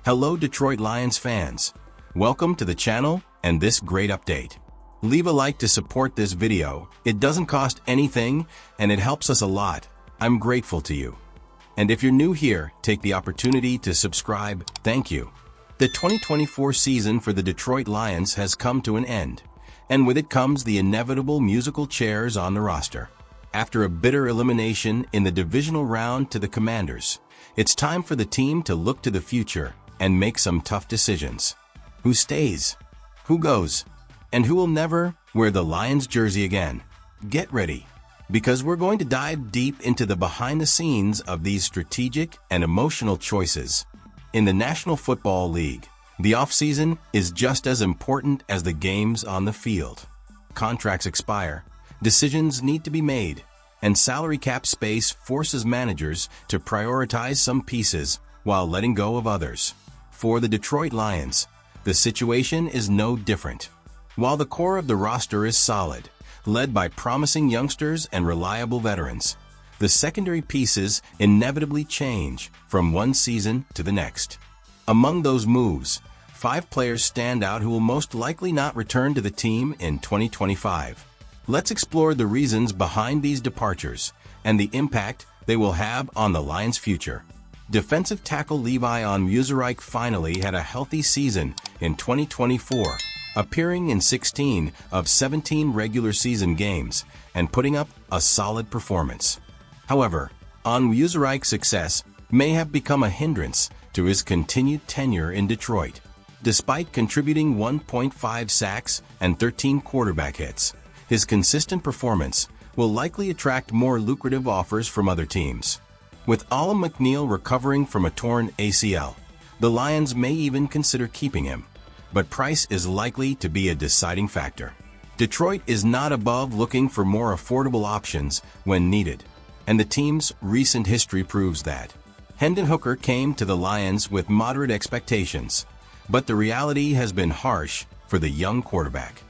Hello Detroit Lions fans. Welcome to the channel and this great update. Leave a like to support this video. It doesn't cost anything and it helps us a lot. I'm grateful to you. And if you're new here, take the opportunity to subscribe. Thank you. The 2024 season for the Detroit Lions has come to an end, and with it comes the inevitable musical chairs on the roster. After a bitter elimination in the divisional round to the Commanders, it's time for the team to look to the future and make some tough decisions. Who stays? Who goes? And who will never wear the Lions jersey again? Get ready, because we're going to dive deep into the behind the scenes of these strategic and emotional choices. In the National Football League, the offseason is just as important as the games on the field. Contracts expire, decisions need to be made, and salary cap space forces managers to prioritize some pieces while letting go of others. For the Detroit Lions, the situation is no different. While the core of the roster is solid, led by promising youngsters and reliable veterans, the secondary pieces inevitably change from one season to the next. Among those moves, 5 players stand out who will most likely not return to the team in 2025. Let's explore the reasons behind these departures and the impact they will have on the Lions' future. Defensive tackle Levi Onwuzurike finally had a healthy season in 2024, appearing in 16 of 17 regular season games and putting up a solid performance. However, Onwuzurike's success may have become a hindrance to his continued tenure in Detroit. Despite contributing 1.5 sacks and 13 quarterback hits, his consistent performance will likely attract more lucrative offers from other teams. With Alim McNeill recovering from a torn ACL, the Lions may even consider keeping him, but price is likely to be a deciding factor. Detroit is not above looking for more affordable options when needed, and the team's recent history proves that. Hendon Hooker came to the Lions with moderate expectations, but the reality has been harsh for the young quarterback.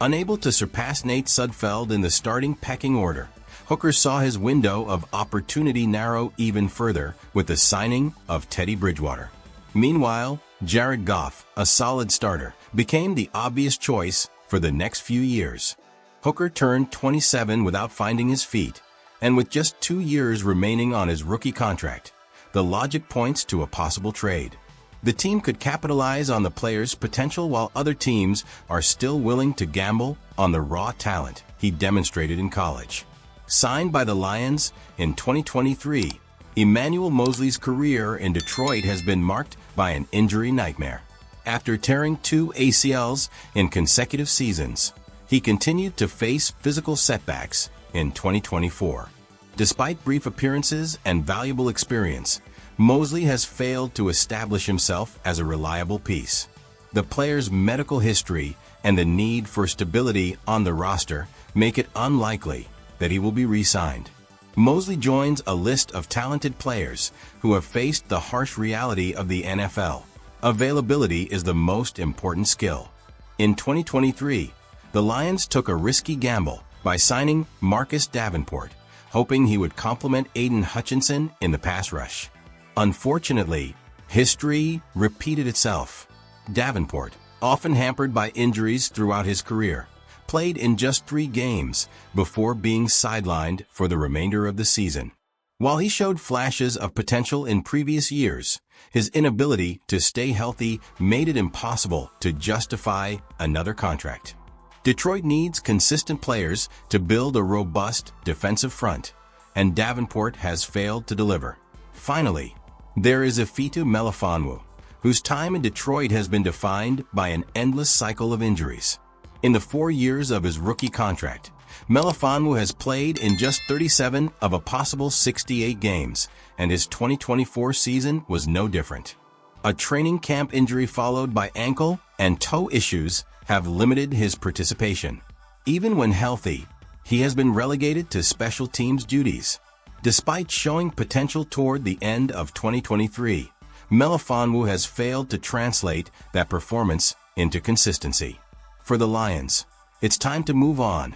Unable to surpass Nate Sudfeld in the starting pecking order, Hooker saw his window of opportunity narrow even further with the signing of Teddy Bridgewater. Meanwhile, Jared Goff, a solid starter, became the obvious choice for the next few years. Hooker turned 27 without finding his feet, and with just 2 years remaining on his rookie contract, the logic points to a possible trade. The team could capitalize on the player's potential while other teams are still willing to gamble on the raw talent he demonstrated in college. Signed by the Lions in 2023, Emmanuel Moseley's career in Detroit has been marked by an injury nightmare. After tearing 2 ACLs in consecutive seasons, he continued to face physical setbacks in 2024. Despite brief appearances and valuable experience, Moseley has failed to establish himself as a reliable piece. The player's medical history and the need for stability on the roster make it unlikely that he will be re-signed. Moseley joins a list of talented players who have faced the harsh reality of the NFL. Availability is the most important skill. In 2023, the Lions took a risky gamble by signing Marcus Davenport, hoping he would complement Aiden Hutchinson in the pass rush. Unfortunately, history repeated itself. Davenport, often hampered by injuries throughout his career, played in just 3 games before being sidelined for the remainder of the season. While he showed flashes of potential in previous years, his inability to stay healthy made it impossible to justify another contract. Detroit needs consistent players to build a robust defensive front, and Davenport has failed to deliver. Finally, there is Ifeatu Melifonwu, whose time in Detroit has been defined by an endless cycle of injuries. In the 4 years of his rookie contract, Melifonwu has played in just 37 of a possible 68 games, and his 2024 season was no different. A training camp injury followed by ankle and toe issues have limited his participation. Even when healthy, he has been relegated to special teams duties. Despite showing potential toward the end of 2023, Melifonwu has failed to translate that performance into consistency. For the Lions, it's time to move on,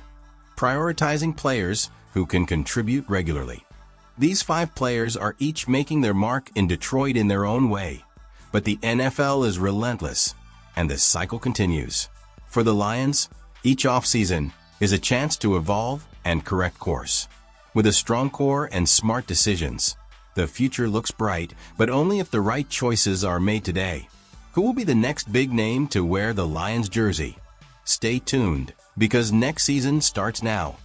prioritizing players who can contribute regularly. These 5 players are each making their mark in Detroit in their own way. But the NFL is relentless, and this cycle continues. For the Lions, each offseason is a chance to evolve and correct course. With a strong core and smart decisions, the future looks bright, but only if the right choices are made today. Who will be the next big name to wear the Lions jersey? Stay tuned, because next season starts now.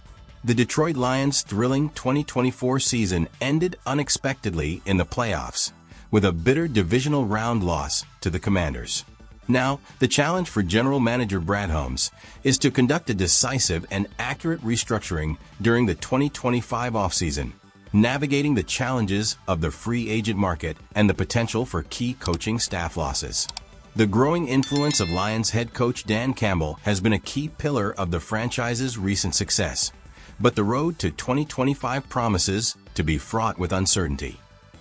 The Detroit Lions' thrilling 2024 season ended unexpectedly in the playoffs, with a bitter divisional round loss to the Commanders. Now, the challenge for General Manager Brad Holmes is to conduct a decisive and accurate restructuring during the 2025 offseason, navigating the challenges of the free agent market and the potential for key coaching staff losses. The growing influence of Lions head coach Dan Campbell has been a key pillar of the franchise's recent success, but the road to 2025 promises to be fraught with uncertainty.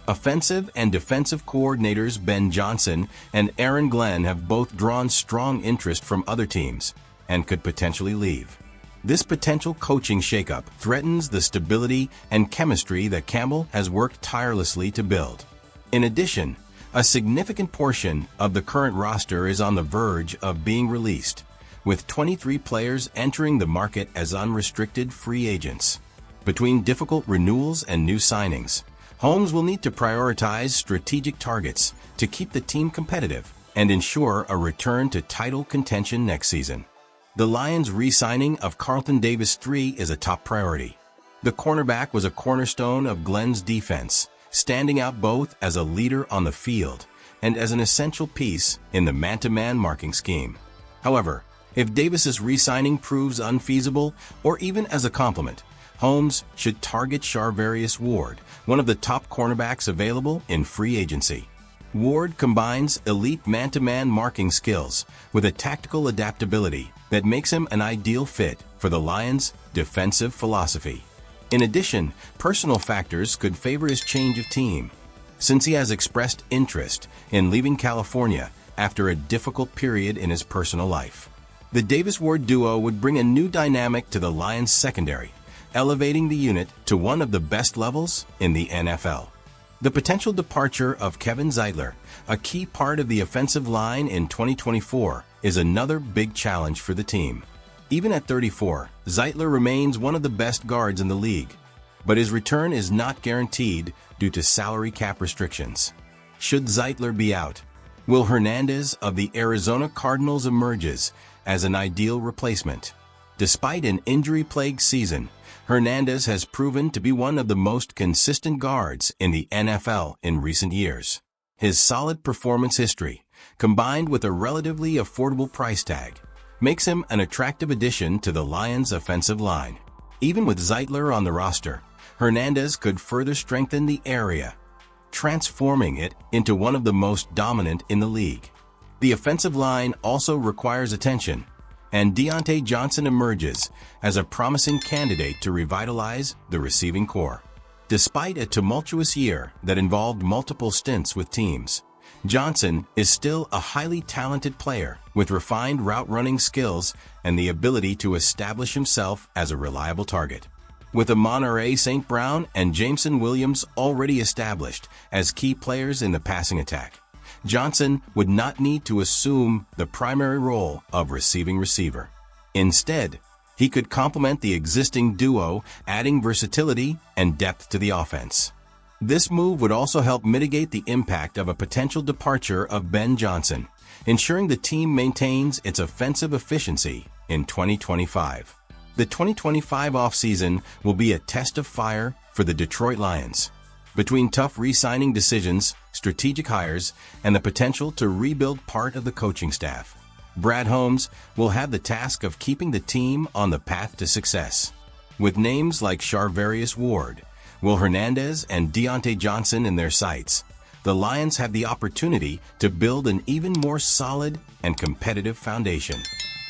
Offensive and defensive coordinators Ben Johnson and Aaron Glenn have both drawn strong interest from other teams and could potentially leave. This potential coaching shakeup threatens the stability and chemistry that Campbell has worked tirelessly to build. In addition, a significant portion of the current roster is on the verge of being released, with 23 players entering the market as unrestricted free agents. Between difficult renewals and new signings, Holmes will need to prioritize strategic targets to keep the team competitive and ensure a return to title contention next season. The Lions' re-signing of Carlton Davis III is a top priority. The cornerback was a cornerstone of Glenn's defense, standing out both as a leader on the field and as an essential piece in the man-to-man marking scheme. However, if Davis's re-signing proves unfeasible or even as a compliment, Holmes should target Charvarius Ward, one of the top cornerbacks available in free agency. Ward combines elite man-to-man marking skills with a tactical adaptability that makes him an ideal fit for the Lions' defensive philosophy. In addition, personal factors could favor his change of team, since he has expressed interest in leaving California after a difficult period in his personal life. The Davis-Ward duo would bring a new dynamic to the Lions' secondary, elevating the unit to one of the best levels in the NFL. The potential departure of Kevin Zeitler, a key part of the offensive line in 2024, is another big challenge for the team. Even at 34, Zeitler remains one of the best guards in the league, but his return is not guaranteed due to salary cap restrictions. Should Zeitler be out, Will Hernandez of the Arizona Cardinals emerges as an ideal replacement. Despite an injury-plagued season, Hernandez has proven to be one of the most consistent guards in the NFL in recent years. His solid performance history, combined with a relatively affordable price tag, makes him an attractive addition to the Lions' offensive line. Even with Zeitler on the roster, Hernandez could further strengthen the area, transforming it into one of the most dominant in the league. The offensive line also requires attention, and Diontae Johnson emerges as a promising candidate to revitalize the receiving corps. Despite a tumultuous year that involved multiple stints with teams, Johnson is still a highly talented player with refined route-running skills and the ability to establish himself as a reliable target. With Amon-Ra St. Brown and Jameson Williams already established as key players in the passing attack, Johnson would not need to assume the primary role of receiving receiver. Instead, he could complement the existing duo, adding versatility and depth to the offense. This move would also help mitigate the impact of a potential departure of Ben Johnson, ensuring the team maintains its offensive efficiency in 2025. The 2025 offseason will be a test of fire for the Detroit Lions. Between tough re-signing decisions, strategic hires, and the potential to rebuild part of the coaching staff, Brad Holmes will have the task of keeping the team on the path to success. With names like Charvarius Ward, Will Hernandez, and Diontae Johnson in their sights, the Lions have the opportunity to build an even more solid and competitive foundation.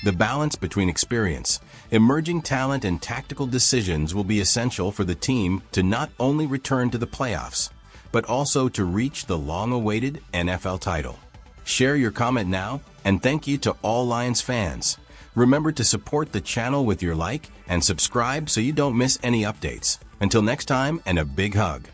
The balance between experience, emerging talent, and tactical decisions will be essential for the team to not only return to the playoffs, but also to reach the long-awaited NFL title. Share your comment now, and thank you to all Lions fans. Remember to support the channel with your like and subscribe so you don't miss any updates. Until next time, and a big hug.